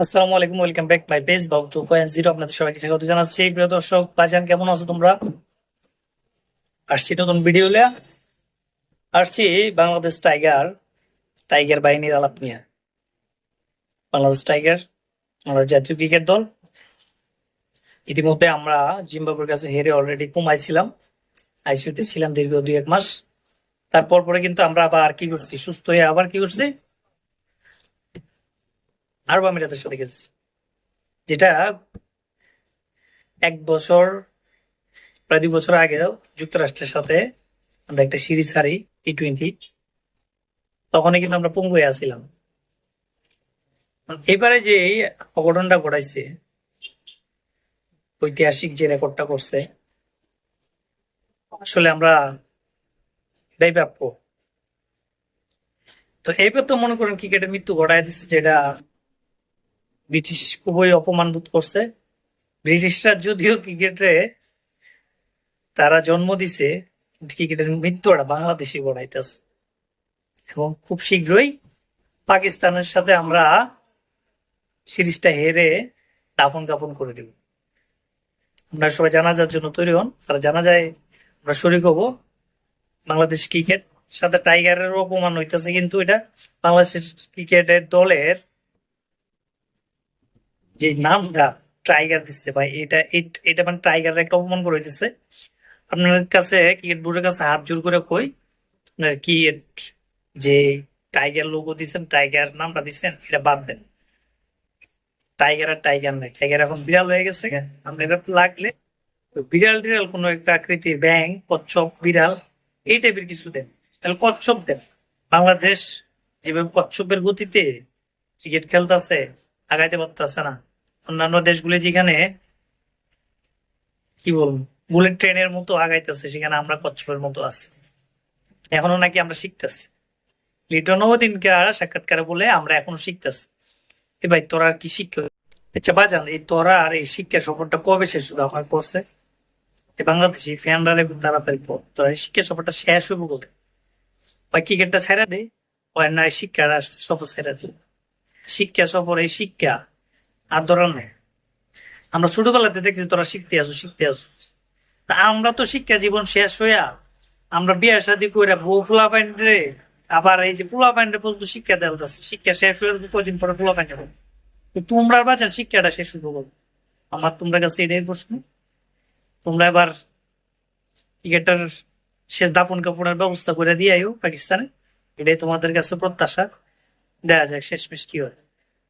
আসসালামু আলাইকুম, welcome back my page বাবু 2.0। আপনাদের সবাইকে স্বাগত জানাচ্ছি। প্রিয় দর্শক ভাইজান, কেমন আছো তোমরা? আসছি নতুন ভিডিও নিয়ে। আসছি বাংলাদেশ টাইগার টাইগার বাহিনীর আলাপ নিয়ে। বাংলাদেশ টাইগার আমাদের জাতীয় ক্রিকেট দল। ইতিমধ্যে আমরা জিম্বাবুয়ের কাছে হেরে অলরেডি কমাইছিলাম, আইসিইউতে ছিলাম দীর্ঘ 2-1 মাস। তারপর পরে কিন্তু আমরা আবার কি করছি, সুস্থ হয়ে আবার কি করছি, আরব আমিরাতের সাথে খেলছি। যেটা 1 বছর, প্রায় 2 বছর আগেও যুক্তরাষ্ট্রের সাথে আমরা একটা সিরিজ হারি T20। তখনই কিন্তু আমরা পঙ্গু হয়ে আছিলাম। এবারে যে এই অঘটনটা ঘটাইছে, ঐতিহাসিক যে রেকর্ডটা করছে, আসলে আমরা এটাই প্রাপ্য। তো এইবার তো মনে করেন ক্রিকেটের মৃত্যু ঘটাই দিচ্ছে, যেটা ব্রিটিশ খুবই অপমান বোধ করছে। ব্রিটিশরা যদিও ক্রিকেটে তারা জন্ম দিছে, কিন্তু ক্রিকেটের মৃত্যুটা বাংলাদেশি ঘটাইতেছে। এবং খুব শীঘ্রই পাকিস্তানের সাথে আমরা সিরিজটা হেরে দাফন কাফন করে দিব। আমরা সবাই জানাজার জন্য তৈরি হন, তারা জানা যায় আমরা শরিক হব। বাংলাদেশ ক্রিকেট সাথে টাইগারের অপমান হইতেছে, কিন্তু এটা বাংলাদেশ ক্রিকেটের দলের যে নামটা টাইগার দিচ্ছে ভাই, এটা এটা মানে টাইগার একটা অপমান করে হইতেছে। আপনার কাছে ক্রিকেট বোর্ডের কাছে হাত জোর করে কই, আপনার কি যে টাইগার লোগো দিচ্ছেন, টাইগার নামটা দিচ্ছেন, এটা বাদ দেন। টাইগার আর টাইগার নাই, টাইগার এখন বিড়াল হয়ে গেছে। আমরা এটা লাগলে বিড়াল টিড়াল কোনো একটা আকৃতি, ব্যাং, কচ্ছপ, বিড়াল, এই টাইপের কিছু দেন। তাহলে কচ্ছপ দেন। বাংলাদেশ যেভাবে কচ্ছপের গতিতে ক্রিকেট খেলতেছে, আগাইতে পারতেছে না। অন্যান্য দেশগুলি যেখানে কি বলবো বুলেট ট্রেনের মতো আগাইতেছে, সেখানে আমরা কচ্ছপের মতো আছি। এখনো নাকি আমরা শিখতেছি। লিটনও দিনকে সাক্ষাৎকারে বলে আমরা এখনো শিখতেছি। এ ভাই, তোরা কি শিক্ষা? আচ্ছা বাজান, এই তোরা আর এই শিক্ষা সফরটা কবে শেষ হবে আমার করছে? বাংলাদেশি ফ্যানরা খুব তাড়াতাড়ি পর তোরা শিক্ষা সফরটা শেষ হইব বলে ওই ক্রিকেটটা ছেড়ে দে, ওই না শিক্ষা সফর ছেড়ে দে। শিক্ষা সফর, এই শিক্ষা আর ধরার নেই। আমরা ছোটবেলাতে দেখছি তোরা শিখতে আসো শিখতে আসো। তা আমরা তো শিক্ষা জীবন শেষ হইয়া আমরা বিয়ে শাদী করে বউ ফুলা প্যান্ডে, আবার এই যে পোলা প্যান্ডে পর্যন্ত শিক্ষা দেওয়া যাচ্ছে। শিক্ষা শেষ হয়ে কদিন পরে পোলা প্যান্ডে হবে। তোমরা বাঁচান শিক্ষাটা শেষ হইব বলে আমার তোমরা কাছে এটাই প্রশ্ন। তোমরা এবার ক্রিকেটার শেষ দাফন কাপড়ের ব্যবস্থা করে দিয়েও পাকিস্তানে, এটাই তোমাদের কাছে প্রত্যাশা। দেখা যাক শেষমেশ কি হয়।